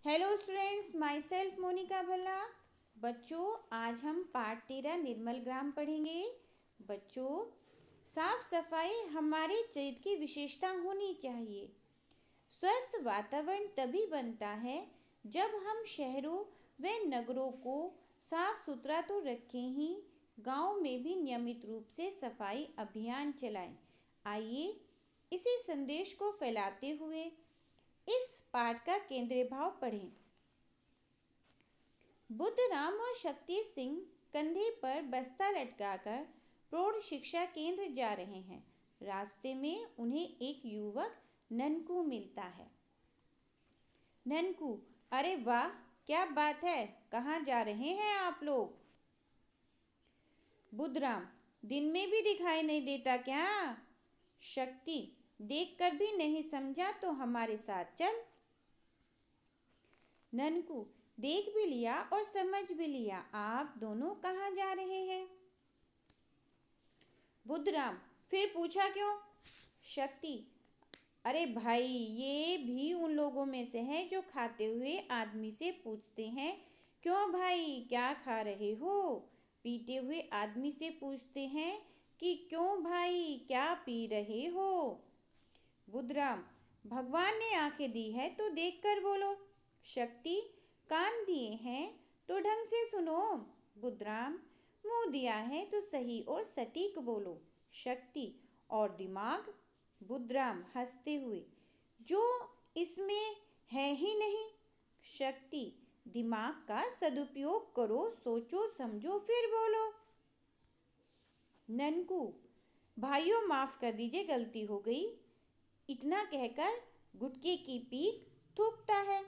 Hello students, myself Monika Bhalla. बच्चों, आज हम पाठ 13 निर्मल ग्राम पढ़ेंगे। बच्चों, साफ सफाई हमारे चरित्र की विशेषता होनी चाहिए। स्वस्थ वातावरण तभी बनता है जब हम शहरों व नगरों को साफ सुथरा तो रखें ही, गांव में भी नियमित रूप से सफाई अभियान चलाएं। आइए इसी संदेश को फैलाते हुए इस पाठ का केंद्रीय भाव पढ़ें। बुद्धराम और शक्ति सिंह कंधे पर बस्ता लटकाकर प्रौढ़ शिक्षा केंद्र जा रहे हैं। रास्ते में उन्हें एक युवक ननकू मिलता है। ननकू, अरे वाह, क्या बात है, कहाँ जा रहे हैं आप लोग? बुद्धराम, दिन में भी दिखाई नहीं देता क्या? शक्ति, देखकर भी नहीं समझा तो हमारे साथ चल। ननकू, देख भी लिया और समझ भी लिया, आप दोनों कहाँ जा रहे हैं? बुद्धराम, फिर पूछा क्यों? शक्ति, अरे भाई, ये भी उन लोगों में से है जो खाते हुए आदमी से पूछते हैं, क्यों भाई, क्या खा रहे हो? पीते हुए आदमी से पूछते हैं कि क्यों भाई, क्या पी रहे हो? बुद्धराम, भगवान ने आंखें दी है तो देखकर बोलो। शक्ति, कान दिए हैं तो ढंग से सुनो। बुद्धराम, मुंह दिया है तो सही और सटीक बोलो। शक्ति, और दिमाग? बुद्धराम हंसते हुए, जो इसमें है ही नहीं। शक्ति, दिमाग का सदुपयोग करो, सोचो समझो फिर बोलो। ननकू, भाइयों माफ कर दीजिए, गलती हो गई। इतना कहकर गुटके की पीक थूकता है।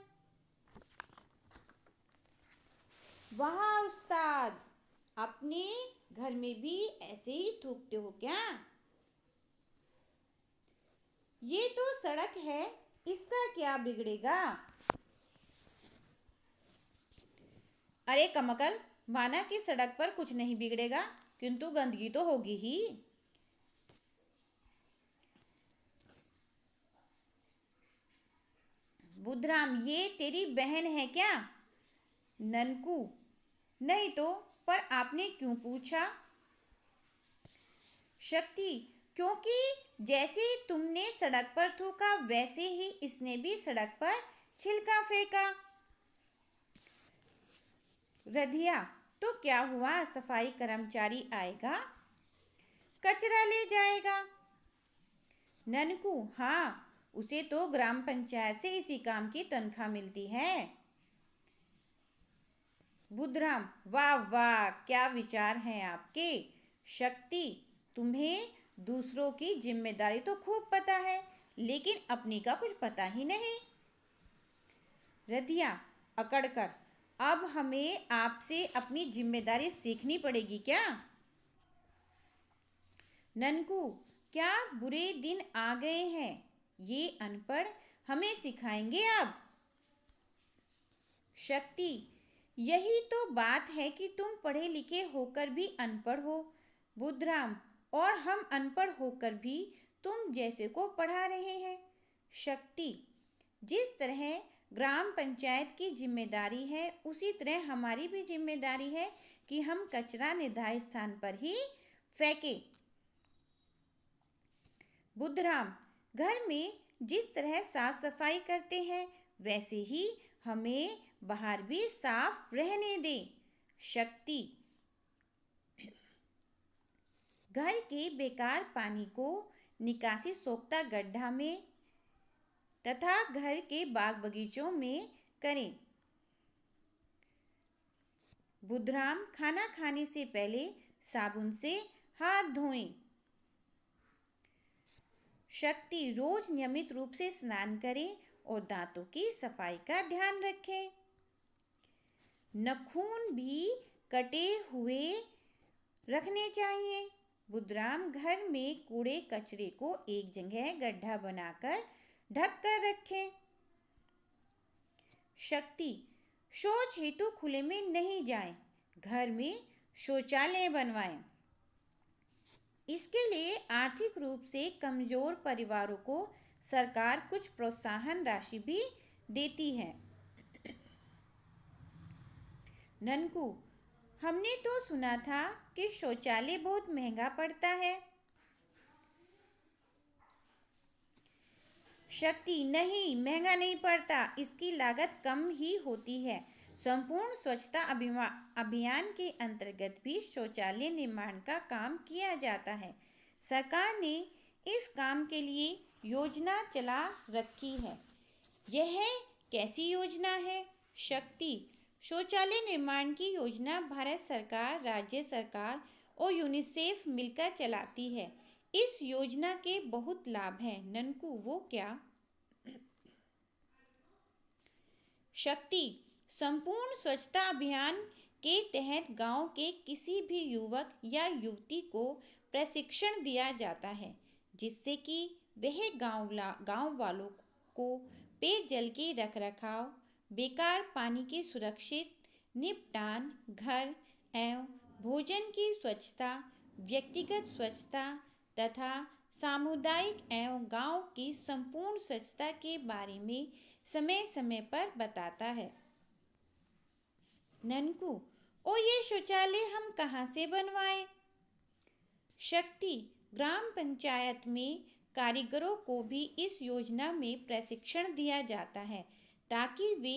वाह उस्ताद, अपने घर में भी ऐसे ही थूकते हो क्या? ये तो सड़क है, इसका क्या बिगड़ेगा? अरे कमकल, माना कि सड़क पर कुछ नहीं बिगड़ेगा, किंतु गंदगी तो होगी ही। बुद्धराम, ये तेरी बहन है क्या? ननकू, नहीं तो, पर आपने क्यों पूछा? शक्ति, क्योंकि जैसे तुमने सड़क पर थूका वैसे ही इसने भी सड़क पर छिलका फेंका। रधिया, तो क्या हुआ, सफाई कर्मचारी आएगा, कचरा ले जाएगा। ननकू, हाँ, उसे तो ग्राम पंचायत से इसी काम की तनख्वाह मिलती है। बुद्धराम, वाह वाह, क्या विचार हैं आपके। शक्ति, तुम्हें दूसरों की जिम्मेदारी तो खूब पता है, लेकिन अपनी का कुछ पता ही नहीं। रधिया अकड़कर, अब हमें आपसे अपनी जिम्मेदारी सीखनी पड़ेगी क्या? ननकू, क्या बुरे दिन आ गए हैं, ये अनपढ़ हमें सिखाएंगे अब? शक्ति, यही तो बात है कि तुम पढ़े लिखे होकर भी अनपढ़ हो। बुद्धराम, और हम अनपढ़ होकर भी तुम जैसे को पढ़ा रहे हैं। शक्ति, जिस तरह ग्राम पंचायत की जिम्मेदारी है उसी तरह हमारी भी जिम्मेदारी है कि हम कचरा निर्धारित स्थान पर ही फेंकें। बुद्धराम, घर में जिस तरह साफ सफाई करते हैं वैसे ही हमें बाहर भी साफ रहने दें। शक्ति, घर के बेकार पानी को निकासी सोख्ता गड्ढा में तथा घर के बाग बगीचों में करें। बुद्धराम, खाना खाने से पहले साबुन से हाथ धोएं। शक्ति, रोज नियमित रूप से स्नान करें और दांतों की सफाई का ध्यान रखें। नाखून भी कटे हुए रखने चाहिए। बुद्धराम, घर में कूड़े कचरे को एक जगह गड्ढा बनाकर ढक कर रखें। शक्ति, शौच हेतु खुले में नहीं जाएं, घर में शौचालय बनवाएं। इसके लिए आर्थिक रूप से कमजोर परिवारों को सरकार कुछ प्रोत्साहन राशि भी देती है। ननकू, हमने तो सुना था कि शौचालय बहुत महंगा पड़ता है। शक्ति, नहीं, महंगा नहीं पड़ता, इसकी लागत कम ही होती है। संपूर्ण स्वच्छता अभियान के अंतर्गत भी शौचालय निर्माण का काम किया जाता है। सरकार ने इस काम के लिए योजना चला रखी है। यह कैसी योजना है? शक्ति, शौचालय निर्माण की योजना भारत सरकार, राज्य सरकार और यूनिसेफ मिलकर चलाती है। इस योजना के बहुत लाभ हैं। ननकू, वो क्या? शक्ति, संपूर्ण स्वच्छता अभियान के तहत गांव के किसी भी युवक या युवती को प्रशिक्षण दिया जाता है, जिससे कि वह गांव वालों को पेयजल के रखरखाव, बेकार पानी के सुरक्षित निपटान, घर एवं भोजन की स्वच्छता, व्यक्तिगत स्वच्छता तथा सामुदायिक एवं गांव की संपूर्ण स्वच्छता के बारे में समय समय पर बताता है। ननकू, और ये शौचालय हम कहाँ से बनवाएं? शक्ति, ग्राम पंचायत में कारीगरों को भी इस योजना में प्रशिक्षण दिया जाता है, ताकि वे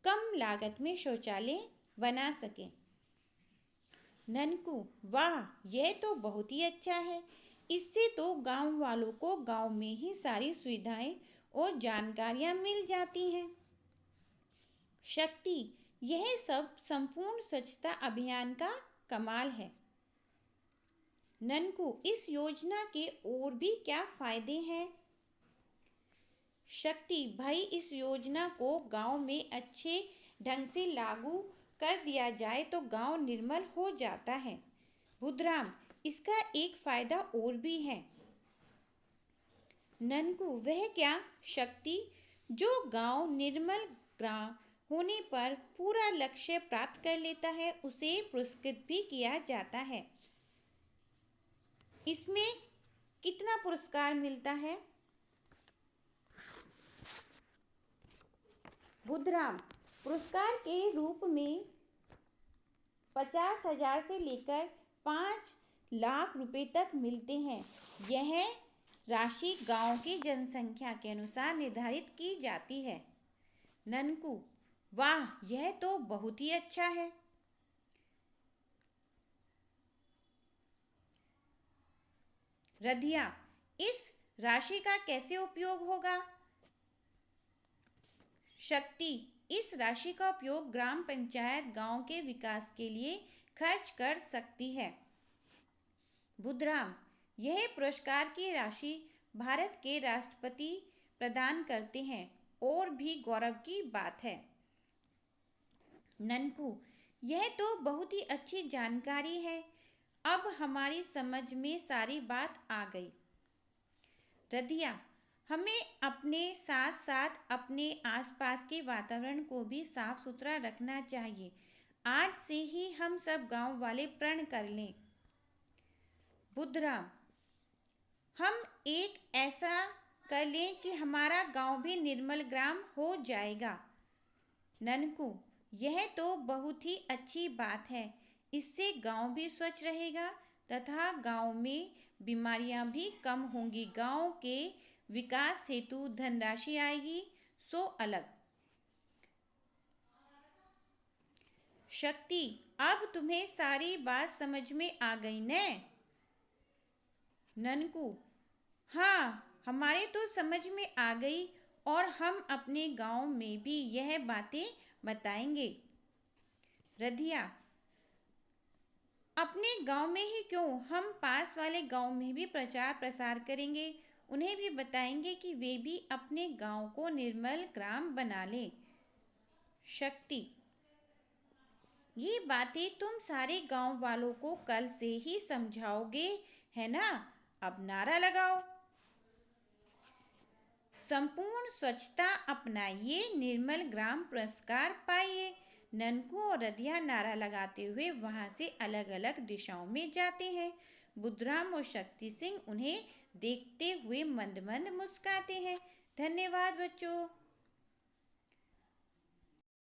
कम लागत में शौचालय बना सकें। ननकू, वाह, यह तो बहुत ही अच्छा है। इससे तो गांव वालों को गांव में ही सारी सुविधाएं और जानकारियां मिल जाती हैं। शक्ति, यह सब संपूर्ण स्वच्छता अभियान का कमाल है। ननकू, इस योजना के और भी क्या फायदे हैं? शक्ति, भाई, इस योजना को गांव में अच्छे ढंग से लागू कर दिया जाए तो गांव निर्मल हो जाता है। बुधराम, इसका एक फायदा और भी है। ननकू, वह क्या? शक्ति, जो गांव निर्मल ग्राम होने पर पूरा लक्ष्य प्राप्त कर लेता है, उसे पुरस्कृत भी किया जाता है। इसमें कितना पुरस्कार मिलता है? बुधराम, पुरस्कार के रूप में 50,000 से लेकर 5 लाख रुपए तक मिलते हैं। यह राशि गांव की जनसंख्या के अनुसार निर्धारित की जाती है। ननकू, वाह, यह तो बहुत ही अच्छा है। रधिया, इस राशि का कैसे उपयोग होगा? शक्ति, इस राशि का उपयोग ग्राम पंचायत गांव के विकास के लिए खर्च कर सकती है। बुधराम, यह पुरस्कार की राशि भारत के राष्ट्रपति प्रदान करते हैं और भी गौरव की बात है। ननकू, यह तो बहुत ही अच्छी जानकारी है। अब हमारी समझ में सारी बात आ गई। रधिया, हमें अपने साथ साथ अपने आसपास के वातावरण को भी साफ सुथरा रखना चाहिए। आज से ही हम सब गांव वाले प्रण कर लें। बुधराम, हम एक ऐसा कर लें कि हमारा गांव भी निर्मल ग्राम हो जाएगा। ननकू, यह तो बहुत ही अच्छी बात है। इससे गांव भी स्वच्छ रहेगा तथा गांव में बीमारियां भी कम होंगी। गांव के विकास हेतु धनराशि आएगी, सो अलग। शक्ति, अब तुम्हें सारी बात समझ में आ गई न? ननकू, हाँ, हमारे तो समझ में आ गई और हम अपने गांव में भी यह बातें बताएंगे। रधिया, अपने गांव में ही क्यों, हम पास वाले गांव में भी प्रचार प्रसार करेंगे। उन्हें भी बताएंगे कि वे भी अपने गांव को निर्मल ग्राम बना लें। शक्ति, ये बातें तुम सारे गांव वालों को कल से ही समझाओगे, है ना? अब नारा लगाओ। संपूर्ण स्वच्छता अपनाइए, निर्मल ग्राम पुरस्कार पाइए। ननकू और रधिया नारा लगाते हुए वहां से अलग अलग दिशाओं में जाते हैं। बुधराम और शक्ति सिंह उन्हें देखते हुए मंद मंद मुस्कुराते हैं। धन्यवाद बच्चों।